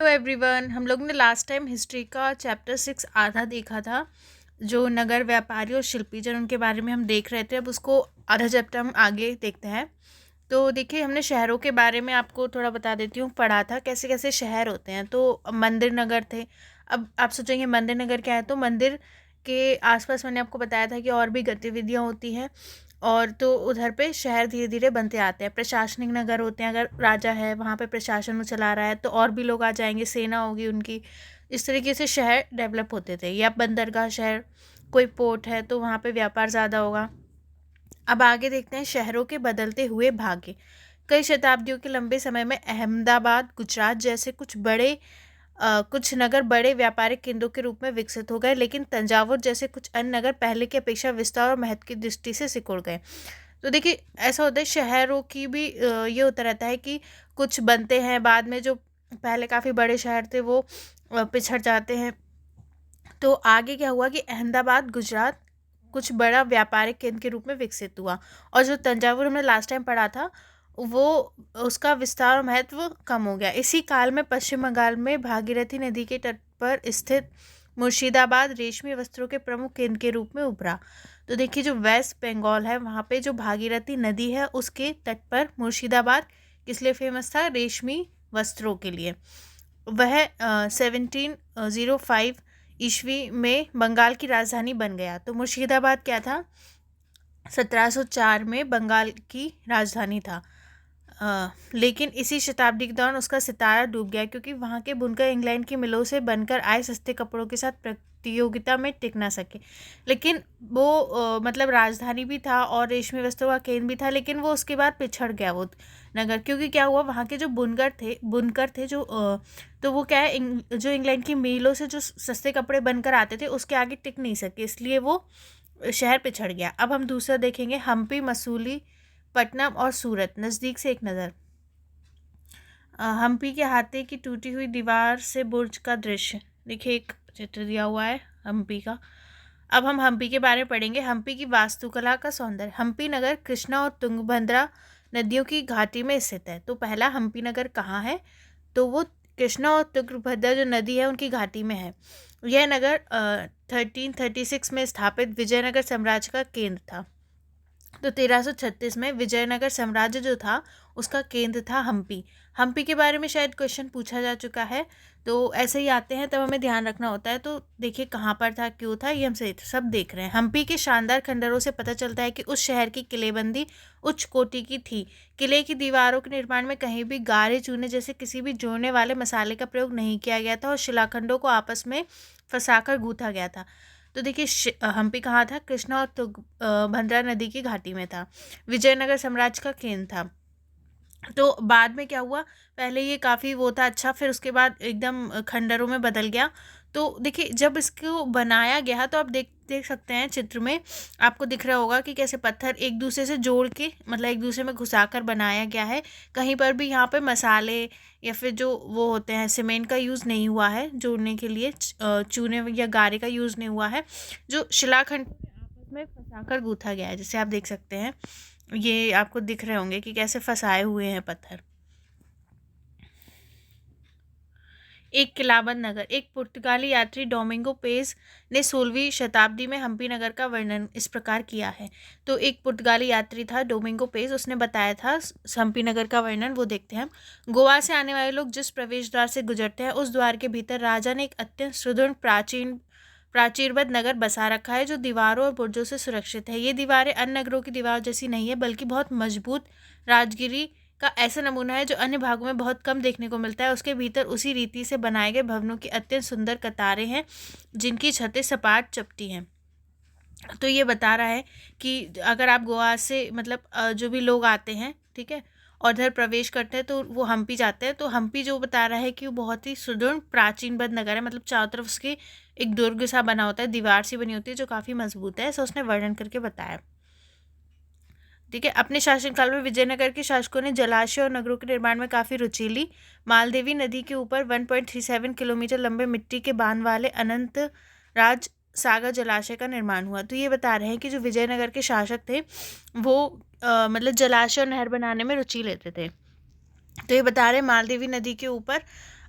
Hello everyone, हम लोग ने लास्ट टाइम हिस्ट्री का चैप्टर 6 आधा देखा था। जो नगर व्यापारी और शिल्पी जन उनके बारे में हम देख रहे थे। अब उसको आधा चैप्टर हम आगे देखते हैं। तो देखिए, हमने शहरों के बारे में आपको थोड़ा बता देती हूँ, पढ़ा था कैसे कैसे शहर होते हैं। तो मंदिर नगर थे। अब आप सोचेंगे मंदिर नगर क्या है, तो मंदिर के आसपास मैंने आपको बताया था कि और भी गतिविधियाँ होती हैं। और तो उधर पे शहर धीरे धीरे बनते आते हैं। प्रशासनिक नगर होते हैं, अगर राजा है वहाँ पे प्रशासन में चला रहा है तो और भी लोग आ जाएंगे, सेना होगी उनकी। इस तरीके से शहर डेवलप होते थे। या बंदरगाह शहर, कोई पोर्ट है तो वहाँ पे व्यापार ज़्यादा होगा। अब आगे देखते हैं शहरों के बदलते हुए भाग्य। कई शताब्दियों के लंबे समय में अहमदाबाद, गुजरात जैसे कुछ नगर बड़े व्यापारिक केंद्रों के रूप में विकसित हो गए, लेकिन तंजावुर जैसे कुछ अन्य नगर पहले की अपेक्षा विस्तार और महत्व की दृष्टि से सिकुड़ गए। तो देखिए, ऐसा होता है शहरों की भी ये होता रहता है कि कुछ बनते हैं, बाद में जो पहले काफ़ी बड़े शहर थे वो पिछड़ जाते हैं। तो आगे क्या हुआ कि अहमदाबाद, गुजरात कुछ बड़ा व्यापारिक केंद्र के रूप में विकसित हुआ। और जो तंजावुर हमने लास्ट टाइम पढ़ा था, वो उसका विस्तार और महत्व कम हो गया। इसी काल में पश्चिम बंगाल में भागीरथी नदी के तट पर स्थित मुर्शिदाबाद रेशमी वस्त्रों के प्रमुख केंद्र के रूप में उभरा। तो देखिए, जो वेस्ट बंगाल है वहाँ पे जो भागीरथी नदी है उसके तट पर मुर्शिदाबाद किस लिए फेमस था? रेशमी वस्त्रों के लिए। वह 1705 ईस्वी में बंगाल की राजधानी बन गया। तो मुर्शिदाबाद क्या था? 1704 में बंगाल की राजधानी था। लेकिन इसी शताब्दी के दौरान उसका सितारा डूब गया, क्योंकि वहाँ के बुनकर इंग्लैंड की मिलों से बनकर आए सस्ते कपड़ों के साथ प्रतियोगिता में टिक ना सके। लेकिन वो मतलब राजधानी भी था और रेशमी वस्त्रों का केंद्र भी था, लेकिन वो उसके बाद पिछड़ गया वो नगर। क्योंकि क्या हुआ, वहाँ के जो बुनकर थे जो तो वो क्या है, जो इंग्लैंड की मिलों से जो सस्ते कपड़े बनकर आते थे उसके आगे टिक नहीं सके, इसलिए वो शहर पिछड़ गया। अब हम दूसरा देखेंगे, हम्पी, मसूली, पटनम और सूरत। नज़दीक से एक नज़र। हम्पी के हाथे की टूटी हुई दीवार से बुर्ज का दृश्य। देखिए, एक चित्र दिया हुआ है हम्पी का। अब हम हम्पी के बारे में पढ़ेंगे। हम्पी की वास्तुकला का सौंदर्य। हम्पी नगर कृष्णा और तुंगभद्रा नदियों की घाटी में स्थित है। तो पहला हम्पी नगर कहाँ है? तो वो कृष्णा और तुंगभद्रा जो नदी है उनकी घाटी में है। यह नगर 1336 में स्थापित विजयनगर साम्राज्य का केंद्र था। तो 1336 में विजयनगर साम्राज्य जो था उसका केंद्र था हम्पी। हम्पी के बारे में शायद क्वेश्चन पूछा जा चुका है, तो ऐसे ही आते हैं तब हमें ध्यान रखना होता है। तो देखिए, कहाँ पर था, क्यों था, ये हम सब देख रहे हैं। हम्पी के शानदार खंडरों से पता चलता है कि उस शहर की किलेबंदी उच्च कोटि की थी। किले की दीवारों के निर्माण में कहीं भी गारे चूने जैसे किसी भी जोड़ने वाले मसाले का प्रयोग नहीं किया गया था और शिलाखंडों को आपस में फंसाकर गूंथा गया था। तो देखिए, हम्पी कहाँ था? कृष्णा और तुंगभद्रा नदी की घाटी में था। विजयनगर साम्राज्य का केंद्र था। तो बाद में क्या हुआ, पहले ये काफ़ी वो था अच्छा, फिर उसके बाद एकदम खंडरों में बदल गया। तो देखिए, जब इसको बनाया गया तो आप देख सकते हैं चित्र में, आपको दिख रहा होगा कि कैसे पत्थर एक दूसरे से जोड़ के, मतलब एक दूसरे में घुसाकर बनाया गया है। कहीं पर भी यहाँ पे मसाले या फिर जो वो होते हैं सीमेंट का यूज़ नहीं हुआ है जोड़ने के लिए, चूने या गारे का यूज़ नहीं हुआ है। जो शिलाखंड आपस में फंसाकर गूंथा गया है, जैसे आप देख सकते हैं, ये आपको दिख रहे होंगे कि कैसे फंसाए हुए हैं पत्थर। एक किलाबंद नगर। एक पुर्तगाली यात्री डोमिंगो पेज ने 16वीं शताब्दी में हम्पी नगर का वर्णन इस प्रकार किया है। तो एक पुर्तगाली यात्री था डोमिंगो पेज, उसने बताया था हम्पी नगर का वर्णन, वो देखते हैं हम। गोवा से आने वाले लोग जिस प्रवेश द्वार से गुजरते हैं उस द्वार के भीतर राजा ने एक अत्यंत सुदृढ़ प्राचीरबद्ध नगर बसा रखा है, जो दीवारों और बुर्जों से सुरक्षित है। ये दीवारें अन्य नगरों की दीवार जैसी नहीं है, बल्कि बहुत मजबूत राजगिरी का ऐसा नमूना है जो अन्य भागों में बहुत कम देखने को मिलता है। उसके भीतर उसी रीति से बनाए गए भवनों की अत्यंत सुंदर कतारें हैं, जिनकी छतें सपाट चपटी हैं। तो ये बता रहा है कि अगर आप गोवा से मतलब जो भी लोग आते हैं, ठीक है, और इधर प्रवेश करते हैं तो वो हम्पी जाते हैं। तो हम्पी जो बता रहा है कि वो बहुत ही सुदृढ़ प्राचीनबद्ध नगर है, मतलब चारों तरफ उसके एक दुर्ग सा बना होता है, दीवार सी बनी होती है जो काफ़ी मजबूत है, ऐसा उसने वर्णन करके बताया। ठीक है। अपने शासनकाल में विजयनगर के शासकों ने जलाशय और नगरों के निर्माण में काफ़ी रुचि ली। मालदेवी नदी के ऊपर 1.37 किलोमीटर लंबे मिट्टी के बांध वाले अनंत राज सागर जलाशय का निर्माण हुआ। तो ये बता रहे हैं कि जो विजयनगर के शासक थे वो मतलब जलाशय और नहर बनाने में रुचि लेते थे। तो ये बता रहे हैं मालदेवी नदी के ऊपर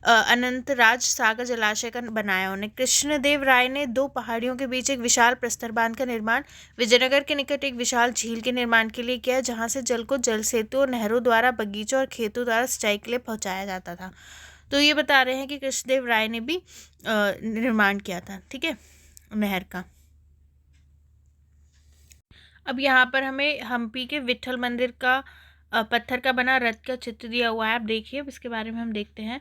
अनंतराज सागर जलाशय का बनाया उन्हें। कृष्णदेव राय ने 2 पहाड़ियों के बीच एक विशाल प्रस्तर बांध का निर्माण विजयनगर के निकट एक विशाल झील के निर्माण के लिए किया, जहां से जल को जल सेतु और नहरों द्वारा बगीचों और खेतों द्वारा सिंचाई के लिए पहुंचाया जाता था। तो ये बता रहे हैं कि कृष्णदेव राय ने भी निर्माण किया था, ठीक है, नहर का। अब यहाँ पर हमें हम्पी के विट्ठल मंदिर का पत्थर का बना रथ का चित्र दिया हुआ है, आप देखिए, अब इसके बारे में हम देखते हैं।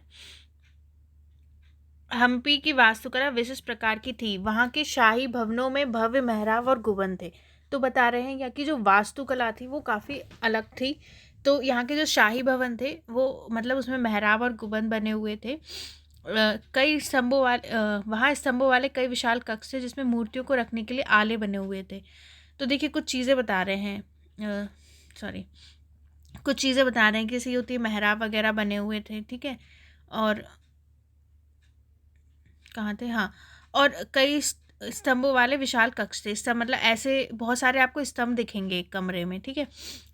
हम्पी की वास्तुकला विशिष्ट प्रकार की थी। वहाँ के शाही भवनों में भव्य मेहराब और गुंबद थे। तो बता रहे हैं यहाँ की जो वास्तुकला थी वो काफ़ी अलग थी। तो यहाँ के जो शाही भवन थे वो मतलब उसमें मेहराब और गुंबद बने हुए थे। कई स्तंभों वाले वहाँ स्तंभों वाले कई विशाल कक्ष थे जिसमें मूर्तियों को रखने के लिए आले बने हुए थे। तो देखिए कुछ चीज़ें बता रहे हैं, कुछ चीज़ें बता रहे हैं कि जैसे ये होती है मेहराब वगैरह बने हुए थे, ठीक है। और कहाँ थे, हाँ, और कई स्तंभों वाले विशाल कक्ष थे। स्तंभ मतलब ऐसे बहुत सारे आपको स्तंभ दिखेंगे एक कमरे में, ठीक है,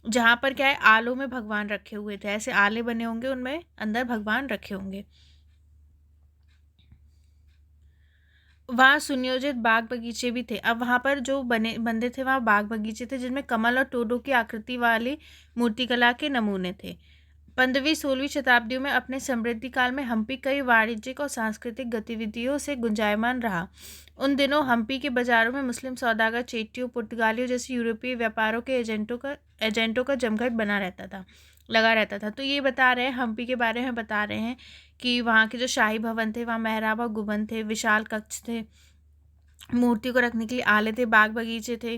जहाँ पर क्या है आलों में भगवान रखे हुए थे, ऐसे आले बने होंगे, उनमें अंदर भगवान रखे होंगे। वहाँ सुनियोजित बाग बगीचे भी थे। अब वहाँ पर जो बंदे थे वहाँ बाग बगीचे थे जिनमें कमल और टोडों की आकृति वाली मूर्तिकला के नमूने थे। 15वीं-16वीं शताब्दियों में अपने समृद्धि काल में हम्पी कई वाणिज्यिक और सांस्कृतिक गतिविधियों से गुंजायमान रहा। उन दिनों हम्पी के बाजारों में मुस्लिम सौदागर, चेट्टियों, पुर्तगालियों जैसे यूरोपीय व्यापारों के एजेंटों का जमघट लगा रहता था। तो ये बता रहे हैं हम्पी के बारे में, बता रहे हैं कि वहाँ के जो शाही भवन थे, वहाँ मेहराब और गुंबद थे, विशाल कक्ष थे, मूर्ति को रखने के लिए आले थे, बाग बगीचे थे,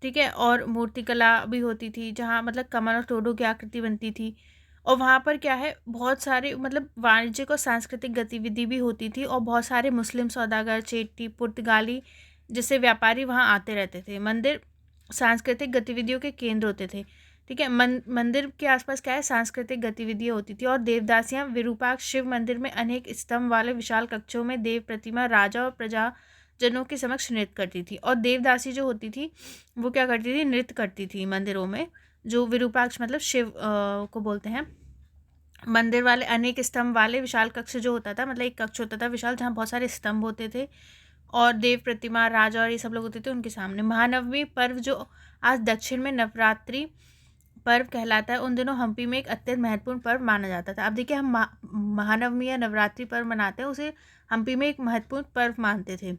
ठीक है, और मूर्तिकला भी होती थी जहाँ मतलब कमल और टोडों की आकृति बनती थी। और वहाँ पर क्या है बहुत सारे मतलब वाणिज्यिक और सांस्कृतिक गतिविधि भी होती थी और बहुत सारे मुस्लिम सौदागर, चेट्टी, पुर्तगाली जैसे व्यापारी वहाँ आते रहते थे। मंदिर सांस्कृतिक गतिविधियों के केंद्र होते थे, ठीक है। मंदिर के आसपास क्या है सांस्कृतिक गतिविधियाँ होती थी और देवदासियाँ विरूपाक्ष शिव मंदिर में अनेक स्तंभ वाले विशाल कक्षों में देव प्रतिमा राजा और प्रजाजनों के समक्ष नृत्य करती थी। और देवदासी जो होती थी वो क्या करती थी, नृत्य करती थी मंदिरों में। जो विरूपाक्ष मतलब शिव को बोलते हैं। मंदिर वाले अनेक स्तंभ वाले विशाल कक्ष जो होता था, मतलब एक कक्ष होता था विशाल जहाँ बहुत सारे स्तंभ होते थे और देव प्रतिमा राजा और ये सब लोग होते थे उनके सामने। महानवमी पर्व जो आज दक्षिण में नवरात्रि पर्व कहलाता है, उन दिनों हम्पी में एक अत्यंत महत्वपूर्ण पर्व माना जाता था। अब देखिए हम महानवमी या नवरात्रि पर्व मनाते हैं, उसे हम्पी में एक महत्वपूर्ण पर्व मानते थे।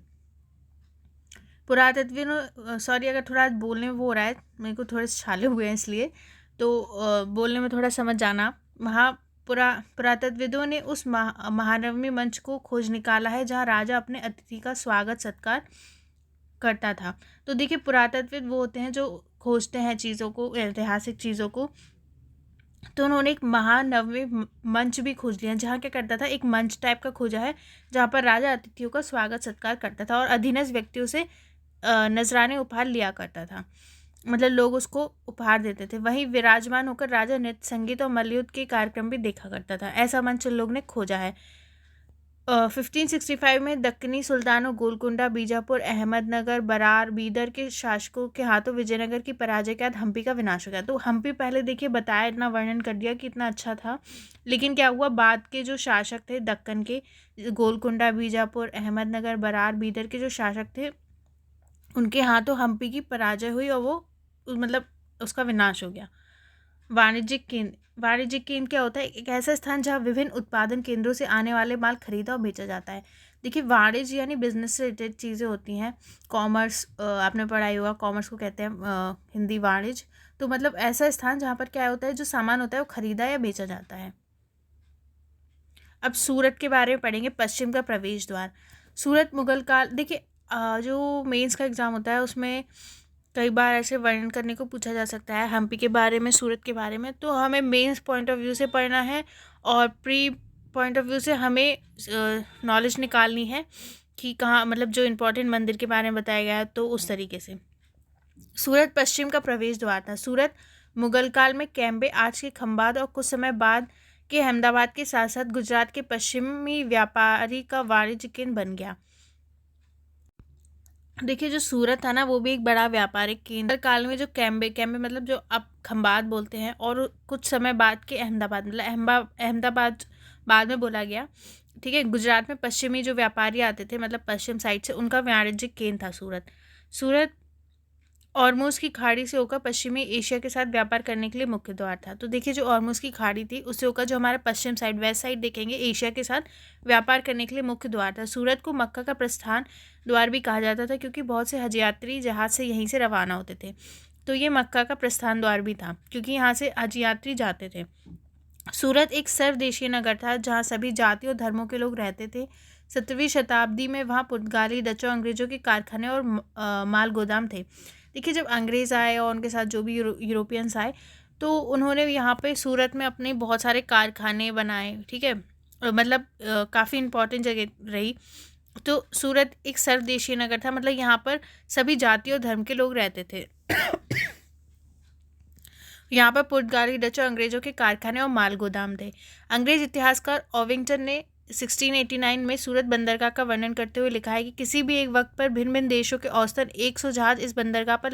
पुरातत्व सॉरी अगर थोड़ा बोलने में वो हो रहा है, मेरे को थोड़े छाले हुए हैं इसलिए, तो बोलने में थोड़ा समझ जाना। पुरातत्वविदों ने उस महानवमी मंच को खोज निकाला है जहाँ राजा अपने अतिथि का स्वागत सत्कार करता था। तो देखिए पुरातत्वविद वो होते हैं जो खोजते हैं चीज़ों को, ऐतिहासिक चीज़ों को। तो उन्होंने एक महानवमी मंच भी खोज लिया जहाँ क्या करता था, एक मंच टाइप का खोजा है जहाँ पर राजा अतिथियों का स्वागत सत्कार करता था और अधीनस्थ व्यक्तियों से नजराने उपहार लिया करता था, मतलब लोग उसको उपहार देते थे। वहीं विराजमान होकर राजा नृत्य, संगीत और मल्लयुद्ध के कार्यक्रम भी देखा करता था। ऐसा मंच लोग ने खोजा है। 1565 में दक्कनी सुल्तानों गोलकुंडा, बीजापुर, अहमदनगर, बरार, बीदर के शासकों के हाथों विजयनगर की पराजय के बाद हम्पी का विनाश हो गया। तो हम्पी पहले देखिए बताया, इतना वर्णन कर दिया कि इतना अच्छा था, लेकिन क्या हुआ बाद के जो शासक थे दक्कन के, गोलकुंडा, बीजापुर, अहमदनगर, बरार, बीदर के जो शासक थे उनके हाथों हम्पी की पराजय हुई और वो मतलब उसका विनाश हो गया। वाणिज्यिक केंद्र क्या होता है, एक ऐसा स्थान जहाँ विभिन्न उत्पादन केंद्रों से आने वाले माल खरीदा और बेचा जाता है। देखिए वाणिज्य यानी बिजनेस से रिलेटेड चीज़ें होती हैं। कॉमर्स आपने पढ़ाई होगा, कॉमर्स को कहते हैं हिंदी वाणिज्य। तो मतलब ऐसा स्थान जहाँ पर क्या होता है, जो सामान होता है वो खरीदा या बेचा जाता है। अब सूरत के बारे में पढ़ेंगे। पश्चिम का प्रवेश द्वार। सूरत मुगल काल, देखिए जो मेंस का एग्ज़ाम होता है उसमें कई बार ऐसे वर्णन करने को पूछा जा सकता है हम्पी के बारे में, सूरत के बारे में। तो हमें मेंस पॉइंट ऑफ व्यू से पढ़ना है और प्री पॉइंट ऑफ व्यू से हमें नॉलेज निकालनी है कि कहाँ मतलब जो इम्पोर्टेंट मंदिर के बारे में बताया गया है, तो उस तरीके से। सूरत पश्चिम का प्रवेश द्वार था। सूरत मुगल काल में कैम्बे, आज के खंबात और कुछ समय बाद के अहमदाबाद के साथ साथ गुजरात के पश्चिमी व्यापारी का वाणिज्य केंद्र बन गया। देखिए जो सूरत था ना वो भी एक बड़ा व्यापारिक केंद्र काल में, जो कैम्बे मतलब जो अब खंबात बोलते हैं, और कुछ समय बाद के अहमदाबाद मतलब अहमदाबाद बाद में बोला गया ठीक है, गुजरात में पश्चिमी जो व्यापारी आते थे, मतलब पश्चिम साइड से, उनका वाणिज्यिक केंद्र था सूरत। सूरत ऑर्मोज़ की खाड़ी से होकर पश्चिमी एशिया के साथ व्यापार करने के लिए मुख्य द्वार था। तो देखिए, जो ऑर्मोज़ की खाड़ी थी उससे होकर जो हमारा पश्चिम साइड, वेस्ट साइड देखेंगे, एशिया के साथ व्यापार करने के लिए मुख्य द्वार था। सूरत को मक्का का प्रस्थान द्वार भी कहा जाता था, क्योंकि बहुत से हज यात्री जहाज़ से यहीं से रवाना होते थे। तो ये मक्का का प्रस्थान द्वार भी था, क्योंकि यहाँ से हज यात्री जाते थे। सूरत एक सर्वदेशीय नगर था, जहाँ सभी जाति और धर्मों के लोग रहते थे। 17वीं शताब्दी में वहाँ पुर्तगाली, डच और अंग्रेज़ों के कारखाने और माल गोदाम थे। देखिए, जब अंग्रेज़ आए और उनके साथ जो भी यूरोपियंस आए, तो उन्होंने यहाँ पे सूरत में अपने बहुत सारे कारखाने बनाए, ठीक है। मतलब काफ़ी इम्पोर्टेंट जगह रही। तो सूरत एक सर्वदेशीय नगर था, मतलब यहाँ पर सभी जाति और धर्म के लोग रहते थे। यहाँ पर पुर्तगाली, डच और अंग्रेज़ों के कारखाने और माल गोदाम थे। अंग्रेज इतिहासकार ओविंगटन ने 1689 में सूरत बंदरगाह का वर्णन करते हुए लिखा है कि किसी भी एक वक्त पर भिन्न भिन्न देशों के औसतन 100 जहाज इस बंदरगाह पर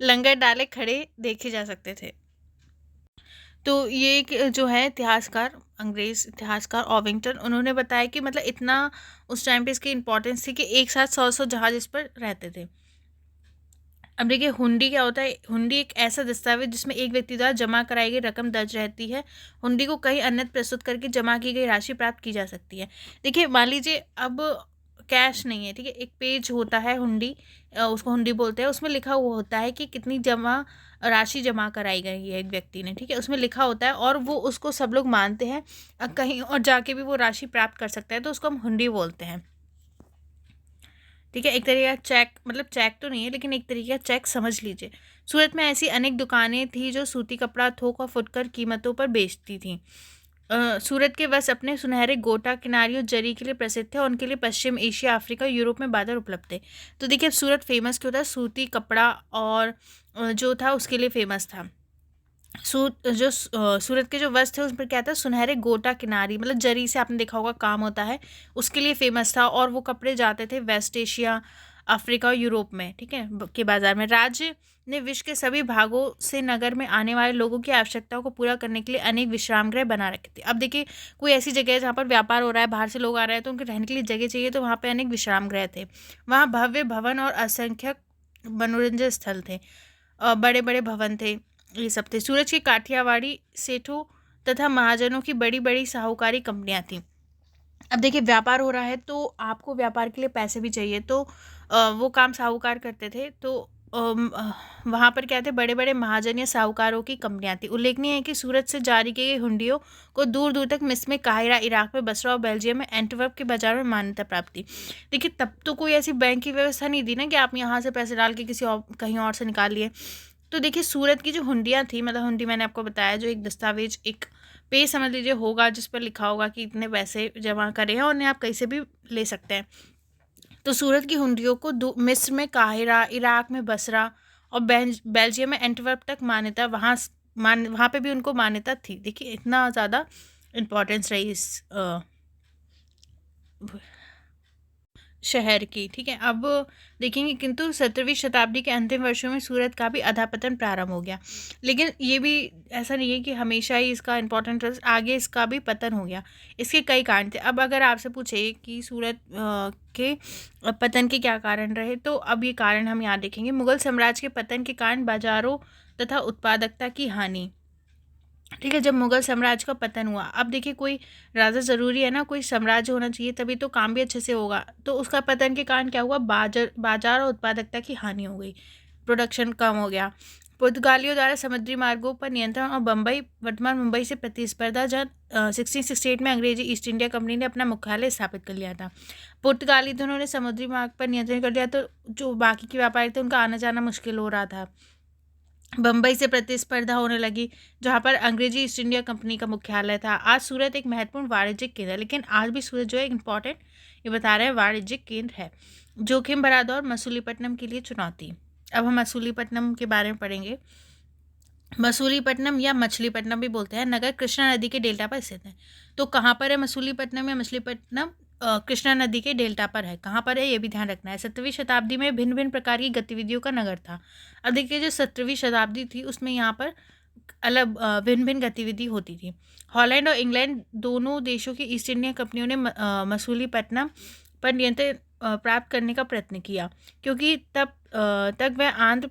लंगर डाले खड़े देखे जा सकते थे। तो ये एक जो है इतिहासकार, अंग्रेज़ इतिहासकार ओविंगटन, उन्होंने बताया कि मतलब इतना उस टाइम पे इसकी इम्पोर्टेंस थी कि एक साथ 100 जहाज इस पर रहते थे। अब देखिए, हुंडी क्या होता है। हुंडी एक ऐसा दस्तावेज जिसमें एक व्यक्ति द्वारा जमा कराई गई रकम दर्ज रहती है। हुंडी को कहीं अन्यत्र प्रस्तुत करके जमा की गई राशि प्राप्त की जा सकती है। देखिए, मान लीजिए अब कैश नहीं है, ठीक है, एक पेज होता है हुंडी, उसको हुंडी बोलते हैं। उसमें लिखा हुआ होता है कि कितनी राशि जमा कराई गई है एक व्यक्ति ने, ठीक है, उसमें लिखा होता है, और वो उसको सब लोग मानते हैं। कहीं और जाके भी वो राशि प्राप्त कर सकता है, तो उसको हम हुंडी बोलते हैं, ठीक है। एक तरीके का चेक, मतलब चेक तो नहीं है, लेकिन एक तरीके का चेक समझ लीजिए। सूरत में ऐसी अनेक दुकानें थी जो सूती कपड़ा थोक और फुटकर कीमतों पर बेचती थीं। सूरत के वस्त्र अपने सुनहरे गोटा, किनारी और जरी के लिए प्रसिद्ध थे, और उनके लिए पश्चिम एशिया, अफ्रीका, यूरोप में बाजार उपलब्ध थे। तो देखिए, अब सूरत फेमस क्यों था? सूती कपड़ा और जो था उसके लिए फेमस था। सूरत के जो वस्त्र थे उस पर क्या था? सुनहरे गोटा किनारी, मतलब जरी से आपने देखा होगा काम होता है, उसके लिए फेमस था। और वो कपड़े जाते थे वेस्ट एशिया, अफ्रीका और यूरोप में, ठीक है, के बाजार में। राज्य ने विश्व के सभी भागों से नगर में आने वाले लोगों की आवश्यकताओं को पूरा करने के लिए अनेक विश्राम गृह बना रखे थे। अब देखिए, कोई ऐसी जगह है जहाँ पर व्यापार हो रहा है, बाहर से लोग आ रहे हैं, तो उनके रहने के लिए जगह चाहिए, तो वहाँ पे अनेक विश्राम गृह थे। वहाँ भव्य भवन और असंख्यक मनोरंजन स्थल थे, बड़े बड़े भवन थे, ये सब थे। सूरज के काठियावाड़ी सेठों तथा महाजनों की बड़ी बड़ी साहूकारी कंपनियां थीं। अब देखिए, व्यापार हो रहा है, तो आपको व्यापार के लिए पैसे भी चाहिए, तो वो काम साहूकार करते थे। तो वहाँ पर क्या थे? बड़े बड़े महाजन या साहूकारों की कंपनियां थी। उल्लेखनीय है कि सूरत से जारी की गई हुंडियों को दूर दूर तक मिस्र में, काहिरा, इराक में, बसरा और बेल्जियम में, एंटवर्प के बाजार में मान्यता प्राप्त थी। देखिए, तब तो कोई ऐसी बैंक की व्यवस्था नहीं थी ना कि आप यहाँ से पैसे डाल के किसी और कहीं और से निकाल लिए। तो देखिए, सूरत की जो हुंडियाँ थी, मतलब हुंडी मैंने आपको बताया, जो एक दस्तावेज, एक पेज समझ लीजिए होगा, जिस पर लिखा होगा कि इतने पैसे जमा करे हैं, और उन्हें आप कहीं से भी ले सकते हैं। तो सूरत की हुंडियों को मिस्र में काहिरा, इराक में बसरा और बेल्जियम में एंटवर्प तक मान्यता, वहाँ पे भी उनको मान्यता थी। देखिए, इतना ज़्यादा इम्पोर्टेंस रही इस शहर की, ठीक है। अब देखेंगे, किंतु 17वीं शताब्दी के अंतिम वर्षों में सूरत का भी अधःपतन प्रारंभ हो गया। लेकिन ये भी ऐसा नहीं है कि हमेशा ही इसका इम्पोर्टेंट रहा, आगे इसका भी पतन हो गया। इसके कई कारण थे। अब अगर आपसे पूछे कि सूरत के पतन के क्या कारण रहे, तो अब ये कारण हम यहाँ देखेंगे। मुगल साम्राज्य के पतन के कारण बाजारों तथा उत्पादकता की हानि, ठीक है। जब मुगल साम्राज्य का पतन हुआ, अब देखिए, कोई राजा ज़रूरी है ना, कोई साम्राज्य होना चाहिए, तभी तो काम भी अच्छे से होगा। तो उसका पतन के कारण क्या हुआ? बाजार और उत्पादकता की हानि हो गई, प्रोडक्शन कम हो गया। पुर्तगालियों द्वारा समुद्री मार्गों पर नियंत्रण और बम्बई, वर्तमान मुंबई से प्रतिस्पर्धा, जब 1668 में अंग्रेजी ईस्ट इंडिया कंपनी ने अपना मुख्यालय स्थापित कर लिया था। पुर्तगाली तो उन्होंने समुद्री मार्ग पर नियंत्रण कर लिया, तो जो बाकी के व्यापारी थे उनका आना जाना मुश्किल हो रहा था। बम्बई से प्रतिस्पर्धा होने लगी, जहाँ पर अंग्रेजी ईस्ट इंडिया कंपनी का मुख्यालय था। आज सूरत एक महत्वपूर्ण वाणिज्यिक केंद्र है, लेकिन आज भी सूरत जो है इम्पॉर्टेंट, ये बता रहे हैं, वाणिज्यिक केंद्र है। जोखिम भरा दौर, मसूलीपट्टनम के लिए चुनौती। अब हम मसूलीपट्टनम के बारे में पढ़ेंगे। मसूलीपट्टनम या मछलीपट्टनम भी बोलते हैं, नगर कृष्णा नदी के डेल्टा पर स्थित है। तो कहाँ पर है मसूलीपट्टनम या मछलीपट्टनम? कृष्णा नदी के डेल्टा पर है। कहाँ पर है, ये भी ध्यान रखना है। 17वीं शताब्दी में भिन्न भिन्न प्रकार की गतिविधियों का नगर था। अब देखिए, जो 17वीं शताब्दी थी उसमें यहाँ पर अलग भिन्न भिन्न गतिविधि होती थी। हॉलैंड और इंग्लैंड दोनों देशों की ईस्ट इंडिया कंपनियों ने मसूलीपट्टनम पर नियंत्रण प्राप्त करने का प्रयत्न किया, क्योंकि तब तक वह आंध्र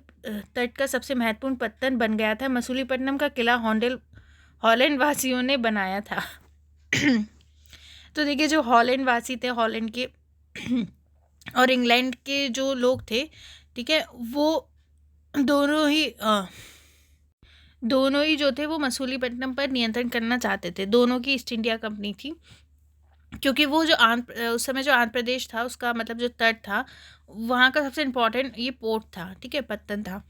तट का सबसे महत्वपूर्ण पत्तन बन गया था। मसूलीपट्टनम का किला हॉलैंड वासियों ने बनाया था। तो देखिए, जो हॉलैंड वासी थे, हॉलैंड के और इंग्लैंड के जो लोग थे, ठीक है, वो दोनों ही जो थे वो मसूलीपट्टनम पर नियंत्रण करना चाहते थे। दोनों की ईस्ट इंडिया कंपनी थी, क्योंकि वो जो उस समय जो आंध्र प्रदेश था, उसका मतलब जो तट था, वहाँ का सबसे इम्पोर्टेंट ये पोर्ट था, ठीक है, पत्तन था।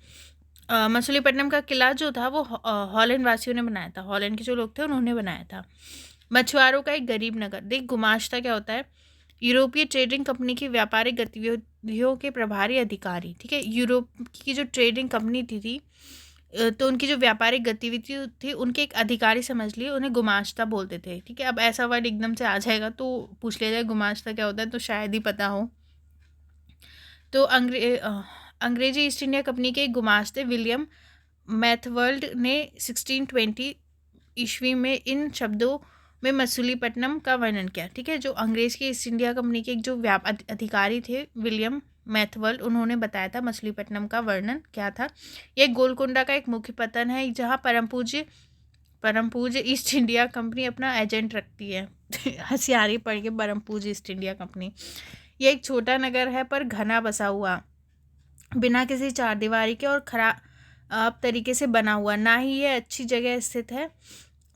मसूलीपट्टनम का किला जो था वो हॉलैंड वासियों ने बनाया था। हॉलैंड के जो लोग थे उन्होंने बनाया था। मछुआरों का एक गरीब नगर। देख, गुमाश्ता क्या होता है? यूरोपीय ट्रेडिंग कंपनी की व्यापारिक गतिविधियों के प्रभारी अधिकारी, ठीक है। यूरोप की जो ट्रेडिंग कंपनी थी, तो उनकी जो व्यापारिक गतिविधि थी, उनके एक अधिकारी समझ लिए, उन्हें गुमाश्ता बोलते थे, ठीक है। अब ऐसा वर्ड एकदम से आ जाएगा तो पूछ लिया जाए गुमाश्ता क्या होता है, तो शायद ही पता हो। तो अंग्रेजी ईस्ट इंडिया कंपनी के एक गुमाश्ते विलियम मैथवर्ल्ड ने 1620 ईस्वी में इन शब्दों में मसूलीपट्टनम का वर्णन किया, ठीक है। जो अंग्रेज की ईस्ट इंडिया कंपनी के एक जो अधिकारी थे, विलियम मैथवर्ल्ड, उन्होंने बताया था मछलीपट्टनम का वर्णन क्या था। ये गोलकुंडा का एक मुख्य पत्तन है, जहाँ परम पूज्य ईस्ट इंडिया कंपनी अपना एजेंट रखती है। हंसी आ रही पढ़ के, परम पूज्य ईस्ट इंडिया कंपनी। ये एक छोटा नगर है, पर घना बसा हुआ, बिना किसी चारदीवारी के और खराब तरीके से बना हुआ। ना ही ये अच्छी जगह स्थित है।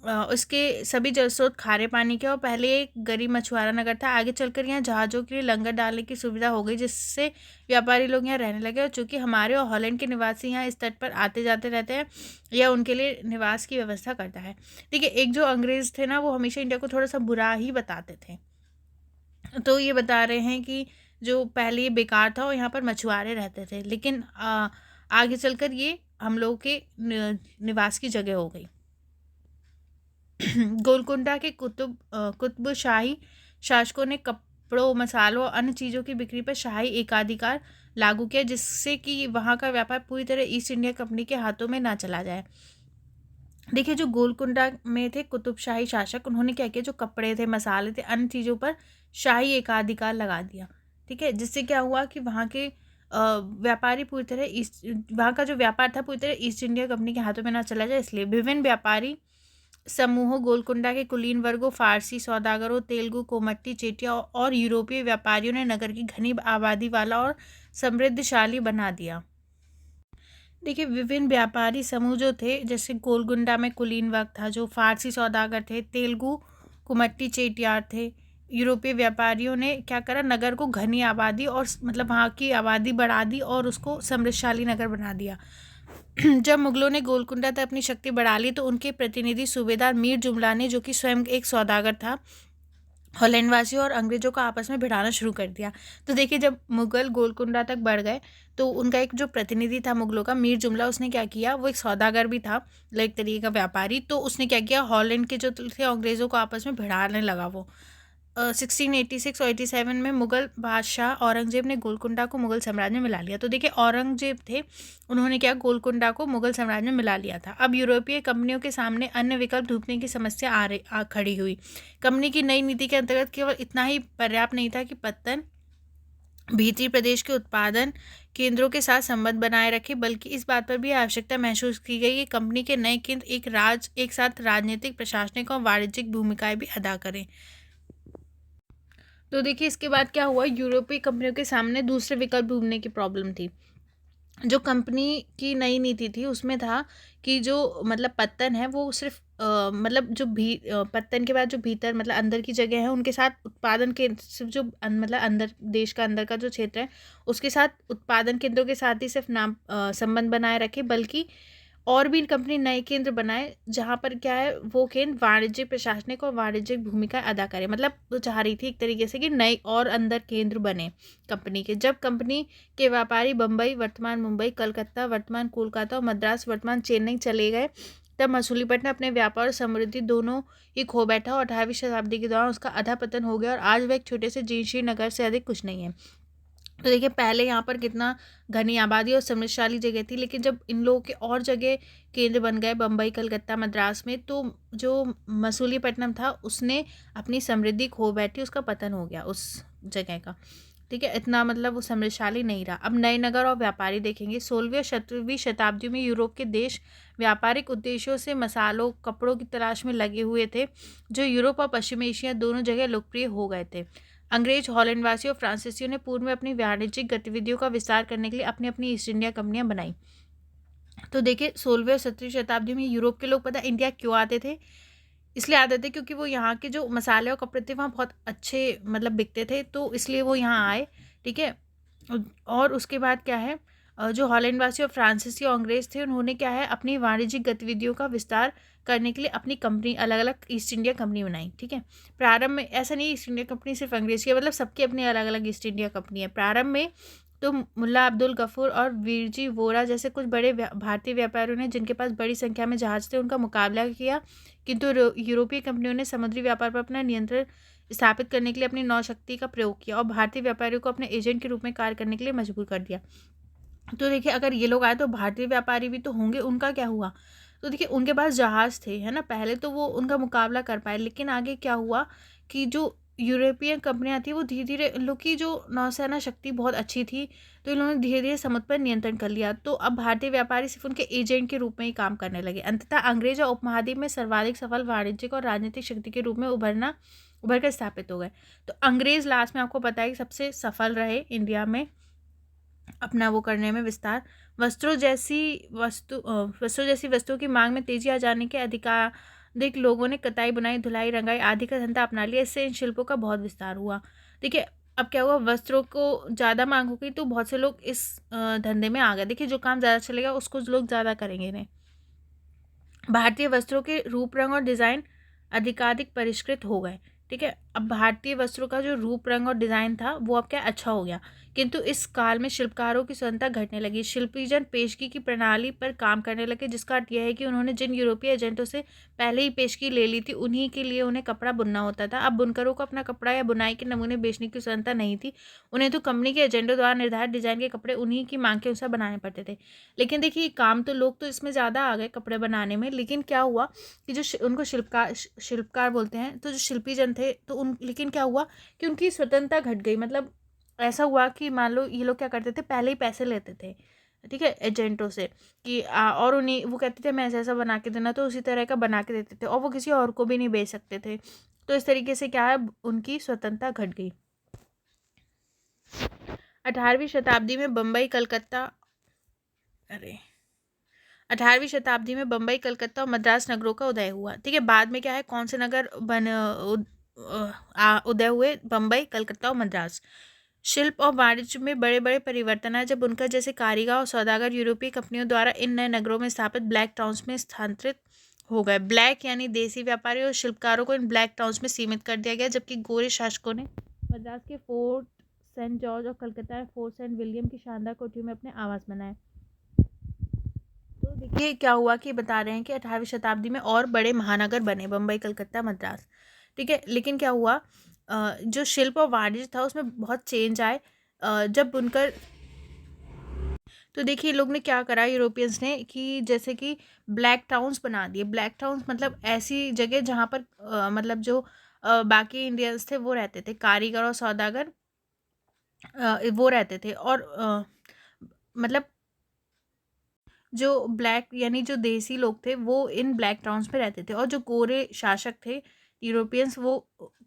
उसके सभी जल स्रोत खारे पानी के, और पहले एक गरीब मछुआरा नगर था। आगे चलकर यहाँ जहाज़ों के लिए लंगर डालने की सुविधा हो गई, जिससे व्यापारी लोग यहाँ रहने लगे। और चूँकि हमारे और हॉलैंड के निवासी यहाँ इस तट पर आते जाते रहते हैं, यह उनके लिए निवास की व्यवस्था करता है। देखिए, एक जो अंग्रेज़ थे ना, वो हमेशा इंडिया को थोड़ा सा बुरा ही बताते थे। तो ये बता रहे हैं कि जो पहले ये बेकार था और यहाँ पर मछुआरे रहते थे, लेकिन आगे चलकर ये हम लोगों के निवास की जगह हो गई। गोलकुंडा के कुतुब शाही शासकों ने कपड़ों, मसालों और अन्य चीज़ों की बिक्री पर शाही एकाधिकार लागू किया, जिससे कि वहाँ का व्यापार पूरी तरह ईस्ट इंडिया कंपनी के हाथों में ना चला जाए। देखिए, जो गोलकुंडा में थे कुतुबशाही शासक, उन्होंने क्या किया, जो कपड़े थे, मसाले थे, अन्य चीज़ों पर शाही एकाधिकार लगा दिया, ठीक है। जिससे क्या हुआ कि वहाँ के व्यापारी पूरी तरह वहाँ का जो व्यापार था पूरी तरह ईस्ट इंडिया कंपनी के हाथों में ना चला जाए, इसलिए विभिन्न व्यापारी समूहों, गोलकुंडा के कुलीन वर्गों, फारसी सौदागरों, तेलुगु, कोमट्टी, चेटिया और यूरोपीय व्यापारियों ने नगर की घनी आबादी वाला और समृद्धशाली बना दिया। देखिए, विभिन्न व्यापारी समूह जो थे, जैसे गोलकुंडा में कुलीन वर्ग था, जो फारसी सौदागर थे, तेलुगु कुमट्टी चेटियार थे। यूरोपीय व्यापारियों ने क्या करा, नगर को घनी आबादी और मतलब वहाँ की आबादी बढ़ा दी और उसको समृद्धशाली नगर बना दिया। जब मुगलों ने गोलकुंडा तक अपनी शक्ति बढ़ा ली, तो उनके प्रतिनिधि सूबेदार मीर जुमला ने, जो कि स्वयं एक सौदागर था, हॉलैंड वासियों और अंग्रेजों को आपस में भिड़ाना शुरू कर दिया। तो देखिए, जब मुगल गोलकुंडा तक बढ़ गए, तो उनका एक जो प्रतिनिधि था मुगलों का, मीर जुमला, उसने क्या किया, वो एक सौदागर भी था, एक तरीके का व्यापारी। तो उसने क्या किया, हॉलैंड के जो थे अंग्रेज़ों को आपस में भिड़ाने लगा। वो 1686 और 87 में मुगल बादशाह औरंगजेब ने गोलकुंडा को मुगल साम्राज्य में मिला लिया। तो देखिए, औरंगजेब थे, उन्होंने क्या, गोलकुंडा को मुगल साम्राज्य में मिला लिया था। अब यूरोपीय कंपनियों के सामने अन्य विकल्प ढूंढने की समस्या खड़ी हुई। कंपनी की नई नीति के अंतर्गत केवल इतना ही पर्याप्त नहीं था कि पत्तन भीतरी प्रदेश के उत्पादन केंद्रों के साथ संबंध बनाए रखे, बल्कि इस बात पर भी आवश्यकता महसूस की गई कि कंपनी के नए केंद्र एक साथ राजनीतिक, प्रशासनिक और वाणिज्यिक भूमिकाएं भी अदा करें। तो देखिए, इसके बाद क्या हुआ, यूरोपीय कंपनियों के सामने दूसरे विकल्प ढूंढने की प्रॉब्लम थी। जो कंपनी की नई नीति थी, उसमें था कि जो मतलब पत्तन है, वो सिर्फ मतलब जो पत्तन के बाद जो भीतर मतलब अंदर की जगह है, उनके साथ उत्पादन के सिर्फ जो मतलब अंदर देश का अंदर का जो क्षेत्र है, उसके साथ उत्पादन केंद्रों के साथ ही सिर्फ नाम संबंध बनाए रखे, बल्कि और भी कंपनी नए केंद्र बनाए, जहाँ पर क्या है, वो केंद्र वाणिज्यिक, प्रशासनिक और वाणिज्यिक भूमिका अदा करे। मतलब वो चाह रही थी एक तरीके से कि नए और अंदर केंद्र बने कंपनी के। जब कंपनी के व्यापारी बम्बई, वर्तमान मुंबई, कलकत्ता, वर्तमान कोलकाता और मद्रास, वर्तमान चेन्नई चले गए, तब मसूलीपट्टनम अपने व्यापार और समृद्धि दोनों ही खो बैठा और 18वीं शताब्दी के दौरान उसका अधःपतन हो गया, और आज वह एक छोटे से जीर्ण नगर से अधिक कुछ नहीं है। तो देखिए पहले यहाँ पर कितना घनी आबादी और समृद्धशाली जगह थी, लेकिन जब इन लोगों के और जगह केंद्र बन गए बम्बई, कलकत्ता, मद्रास में, तो जो मसूलीपट्टनम था उसने अपनी समृद्धि खो बैठी, उसका पतन हो गया उस जगह का। ठीक है, इतना मतलब वो समृद्धशाली नहीं रहा। अब नए नगर और व्यापारी देखेंगे। 16वीं और 17वीं शताब्दी में यूरोप के देश व्यापारिक उद्देश्यों से मसालों, कपड़ों की तलाश में लगे हुए थे, जो यूरोप और पश्चिम एशिया दोनों जगह लोकप्रिय हो गए थे। अंग्रेज, हॉलैंड वासियों और फ्रांसीसियों ने पूर्व में अपनी वाणिज्यिक गतिविधियों का विस्तार करने के लिए अपनी अपनी ईस्ट इंडिया कंपनियां बनाई। तो देखिए 16वीं और 17वीं शताब्दी में यूरोप के लोग पता है इंडिया क्यों आते थे? इसलिए आते थे क्योंकि वो यहाँ के जो मसाले और कपड़े थे वहाँ बहुत अच्छे मतलब बिकते थे, तो इसलिए वो यहाँ आए। ठीक है, और उसके बाद क्या है, जो हॉलैंड वासी और फ्रांसीसी और अंग्रेज थे, उन्होंने क्या है अपनी वाणिज्यिक गतिविधियों का विस्तार करने के लिए अपनी कंपनी, अलग अलग ईस्ट इंडिया कंपनी बनाई। ठीक है, प्रारंभ में ऐसा नहीं ईस्ट इंडिया कंपनी सिर्फ अंग्रेज की, मतलब सबकी अपनी अलग अलग ईस्ट इंडिया कंपनी है। प्रारंभ में तो मुल्ला अब्दुल गफूर और वीरजी वोरा जैसे कुछ बड़े भारतीय व्यापारियों ने, जिनके पास बड़ी संख्या में जहाज थे, उनका मुकाबला किया, किंतु यूरोपीय कंपनियों ने समुद्री व्यापार पर अपना नियंत्रण स्थापित करने के लिए अपनी नौशक्ति का प्रयोग किया और भारतीय व्यापारियों को अपने एजेंट के रूप में कार्य करने के लिए मजबूर कर दिया। तो देखिए अगर ये लोग आए तो भारतीय व्यापारी भी तो होंगे, उनका क्या हुआ? तो देखिए उनके पास जहाज थे, है ना, पहले तो वो उनका मुकाबला कर पाए, लेकिन आगे क्या हुआ कि जो यूरोपियन कंपनियां थी वो धीरे धीरे, इन लोग की जो नौसेना शक्ति बहुत अच्छी थी, तो इन लोगों ने धीरे धीरे समुद्र पर नियंत्रण कर लिया। तो अब भारतीय व्यापारी सिर्फ उनके एजेंट के रूप में ही काम करने लगे। अंततः अंग्रेज और उपमहाद्वीप में सर्वाधिक सफल वाणिज्यिक और राजनीतिक शक्ति के रूप में उभर कर स्थापित हो गए। तो अंग्रेज लास्ट में आपको पता है कि सबसे सफल रहे इंडिया में अपना वो करने में विस्तार। वस्त्रों जैसी वस्तुओं की मांग में तेजी आ जाने के अधिकाधिक लोगों ने कताई, बुनाई, धुलाई, रंगाई आदि का धंधा अपना लिया। इससे इन शिल्पों का बहुत विस्तार हुआ। देखिए अब क्या हुआ, वस्त्रों को ज़्यादा मांग हो गई तो बहुत से लोग इस धंधे में आ गए। देखिए जो काम ज़्यादा चलेगा उसको लोग ज़्यादा करेंगे इन्हें। भारतीय वस्त्रों के रूप, रंग और डिज़ाइन अधिकाधिक परिष्कृत हो गए। ठीक है, अब भारतीय वस्त्रों का जो रूप, रंग और डिज़ाइन था वो अब क्या अच्छा हो गया, किंतु इस काल में शिल्पकारों की स्वतंत्रता घटने लगी। शिल्पीजन पेशगी की प्रणाली पर काम करने लगे, जिसका अर्थ यह है कि उन्होंने जिन यूरोपीय एजेंटों से पहले ही पेशगी ले ली थी, उन्हीं के लिए उन्हें कपड़ा बुनना होता था। अब बुनकरों को अपना कपड़ा या बुनाई के नमूने बेचने की स्वतंत्रता नहीं थी। उन्हें तो कंपनी के एजेंटों द्वारा निर्धारित डिजाइन के कपड़े उन्हीं की मांग के अनुसार बनाने पड़ते थे। लेकिन देखिए काम तो लोग तो इसमें ज़्यादा आ गए कपड़े बनाने में, लेकिन क्या हुआ कि जो उनको शिल्पकार बोलते हैं, तो जो शिल्पी जन थे तो उन, लेकिन क्या हुआ कि उनकी स्वतंत्रता घट गई। मतलब ऐसा हुआ कि मान लो ये लोग क्या करते थे, पहले ही पैसे लेते थे, ठीक है, एजेंटों से कि और उन्हीं वो कहते थे मैं ऐसा ऐसा बना के देना, तो उसी तरह का बना के देते थे और वो किसी और को भी नहीं बेच सकते थे। तो इस तरीके से क्या है, उनकी स्वतंत्रता घट गई। 18वीं शताब्दी में बम्बई, कलकत्ता, अरे 18वीं शताब्दी में बम्बई, कलकत्ता और मद्रास नगरों का उदय हुआ। ठीक है, बाद में क्या है, कौन से नगर उदय हुए? बम्बई, कलकत्ता और मद्रास। शिल्प और वाणिज्य में बड़े बड़े परिवर्तन आए जब उनका जैसे कारीगर और सौदागर यूरोपीय कंपनियों द्वारा इन नए नगरों में स्थापित ब्लैक टाउन्स में स्थानांतरित हो गए। ब्लैक यानी देसी व्यापारी और शिल्पकारों को इन ब्लैक टाउन्स में सीमित कर दिया गया, जबकि गोरे शासकों ने मद्रास के फोर्ट सेंट जॉर्ज और कलकत्ता में फोर्ट सेंट विलियम की शानदार कोठरियों में अपने आवास बनाए। तो देखिए क्या हुआ कि बता रहे हैं कि 18वीं शताब्दी में और बड़े महानगर बने, बम्बई, कलकत्ता, मद्रास। ठीक है, लेकिन क्या हुआ, जो शिल्प और वाणिज्य था उसमें बहुत चेंज आए जब बुनकर। तो देखिए लोग ने क्या करा, यूरोपियंस ने, कि जैसे कि ब्लैक टाउन्स बना दिए। ब्लैक टाउन्स मतलब ऐसी जगह जहाँ पर मतलब जो बाकी इंडियंस थे वो रहते थे, कारीगर और सौदागर वो रहते थे, और मतलब जो ब्लैक यानी जो देसी लोग थे वो इन ब्लैक टाउन्स में रहते थे, और जो गोरे शासक थे यूरोपियंस वो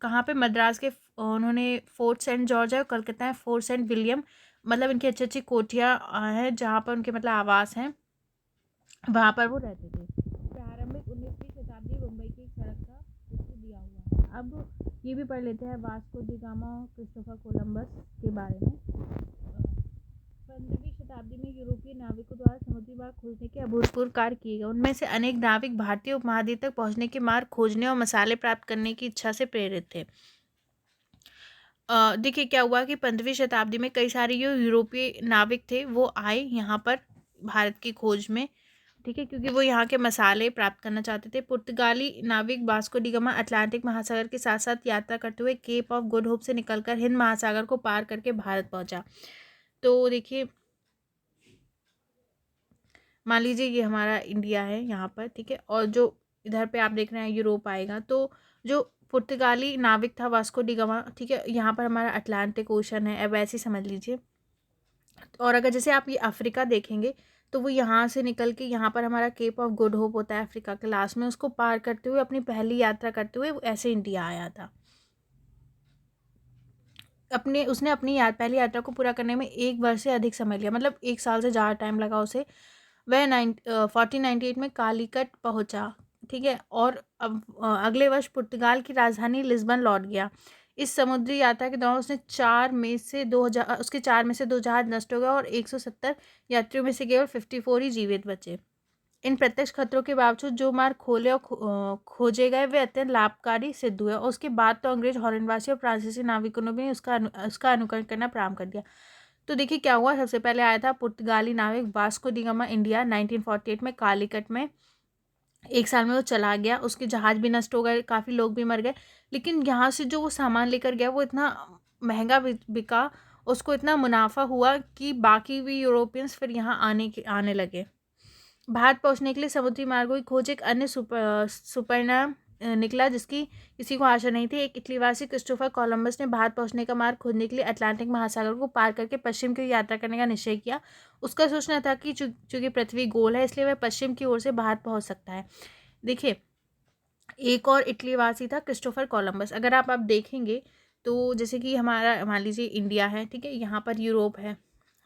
कहाँ पे, मद्रास के उन्होंने फोर्ट सेंट जॉर्ज है और कलकत्ता में फोर्ट सेंट विलियम, मतलब इनकी अच्छी अच्छी कोठियाँ हैं जहाँ पर उनके मतलब आवास हैं, वहाँ पर वो रहते थे। प्रारंभिक 19वीं शताब्दी मुंबई की एक सड़क का उसको दिया हुआ है। अब ये भी पढ़ लेते हैं वास्को डी गामा और क्रिस्टोफर कोलंबस के बारे में। 15वीं शताब्दी में यूरोपीय नाविकों द्वारा समुद्री मार्ग खोजने के अभूतपूर्व कार्य किए गए। उनमें से अनेक नाविक भारतीय उपमहाद्वीप तक पहुंचने के मार्ग खोजने और मसाले प्राप्त करने की इच्छा से प्रेरित थे। देखिए क्या हुआ कि 15वीं शताब्दी में कई सारे जो यूरोपीय नाविक थे वो आए यहाँ पर भारत की खोज में, ठीक है, क्योंकि वो यहाँ के मसाले प्राप्त करना चाहते थे। पुर्तगाली नाविक वास्को डी गामा अटलांटिक महासागर के साथ साथ यात्रा करते हुए केप ऑफ गुड होप से निकलकर हिंद महासागर को पार करके भारत पहुंचा। तो देखिए, मान लीजिए ये हमारा इंडिया है यहाँ पर, ठीक है, और जो इधर पे आप देख रहे हैं यूरोप आएगा। तो जो पुर्तगाली नाविक था वास्को डी गामा, ठीक है, यहाँ पर हमारा अटलांटिक ओशन है, अब ऐसे ही समझ लीजिए। और अगर जैसे आप ये अफ्रीका देखेंगे तो वो यहाँ से निकल के यहाँ पर हमारा केप ऑफ गुड होप होता है अफ्रीका के लास्ट में, उसको पार करते हुए अपनी पहली यात्रा करते हुए वो ऐसे इंडिया आया था। उसने अपनी पहली यात्रा को पूरा करने में 1 वर्ष से अधिक समय लिया, मतलब 1 साल से ज़्यादा टाइम लगा उसे। वह 1498 में कालीकट पहुंचा, ठीक है, और अब अगले वर्ष पुर्तगाल की राजधानी लिस्बन लौट गया। इस समुद्री यात्रा के दौरान उसके 4 में से 2 जहाज नष्ट हो गए और 170 यात्रियों में से केवल 54 ही जीवित बचे। इन प्रत्यक्ष खतरों के बावजूद जो मार्ग खोले और खोजे गए वे अत्यंत लाभकारी सिद्ध हुए, और उसके बाद तो अंग्रेज, हॉलैंडवासी और फ्रांसीसी नाविकों ने भी उसका अनुकरण करना प्रारंभ कर दिया। तो देखिए क्या हुआ, सबसे पहले आया था पुर्तगाली नाविक वास्को डी गामा इंडिया 1948 में कालीकट में। 1 साल में वो चला गया, उसके जहाज भी नष्ट हो गए, काफ़ी लोग भी मर गए, लेकिन यहाँ से जो वो सामान लेकर गया वो इतना महंगा बिका, उसको इतना मुनाफा हुआ कि बाकी भी यूरोपियंस फिर यहाँ आने लगे। भारत पहुंचने के लिए समुद्री मार्गों की खोज एक अन्य सुपरिणाम निकला जिसकी किसी को आशा नहीं थी। एक इटलीवासी क्रिस्टोफर कोलंबस ने भारत पहुंचने का मार्ग खोजने के लिए अटलांटिक महासागर को पार करके पश्चिम की ओर यात्रा करने का निश्चय किया। उसका सोचना था कि चूंकि पृथ्वी गोल है इसलिए वह पश्चिम की ओर से भारत पहुंच सकता है। देखिए, एक और इटलीवासी था क्रिस्टोफर कोलंबस। अगर आप देखेंगे तो जैसे कि हमारा मान लीजिए इंडिया है, ठीक है, यहाँ पर यूरोप है,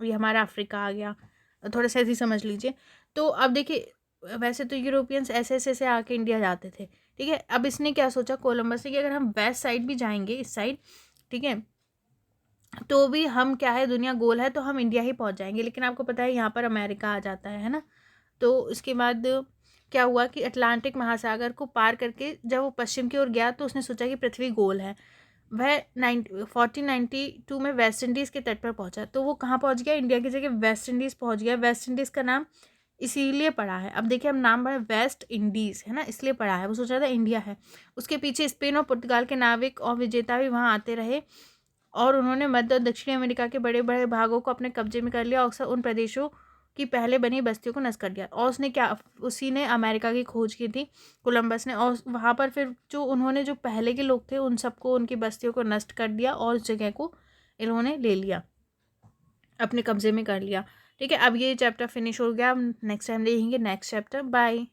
ये हमारा अफ्रीका आ गया, थोड़ा सा ऐसे समझ लीजिए। तो अब देखिए, वैसे तो यूरोपियंस ऐसे ऐसे से आके इंडिया जाते थे, ठीक है। अब इसने क्या सोचा कोलंबस ने कि अगर हम वेस्ट साइड भी जाएंगे, इस साइड, ठीक है, तो भी हम क्या है, दुनिया गोल है तो हम इंडिया ही पहुंच जाएंगे। लेकिन आपको पता है यहाँ पर अमेरिका आ जाता है ना। तो इसके बाद क्या हुआ कि अटलांटिक महासागर को पार करके जब वो पश्चिम की ओर गया तो उसने सोचा कि पृथ्वी गोल है। वह 1492 में वेस्ट इंडीज़ के तट पर पहुंचा। तो वो कहाँ पहुंच गया, इंडिया की जगह वेस्ट इंडीज़ पहुंच गया। वेस्ट इंडीज़ का नाम इसीलिए पड़ा है, अब देखिए हम नाम पढ़े वेस्ट इंडीज़ है ना, इसलिए पड़ा है, वो सोच रहा था इंडिया है। उसके पीछे स्पेन और पुर्तगाल के नाविक और विजेता भी वहाँ आते रहे और उन्होंने मध्य और दक्षिणी अमेरिका के बड़े बड़े भागों को अपने कब्जे में कर लिया और अक्सर उन प्रदेशों की पहले बनी बस्तियों को नष्ट कर दिया। और उसी ने अमेरिका की खोज की थी कोलंबस ने, और वहाँ पर फिर जो पहले के लोग थे उन सबको, उनकी बस्तियों को नष्ट कर दिया और उस जगह को इन्होंने ले लिया, अपने कब्जे में कर लिया। ठीक है, अब ये चैप्टर फिनिश हो गया, अब नेक्स्ट टाइम देखेंगे नेक्स्ट चैप्टर। बाय।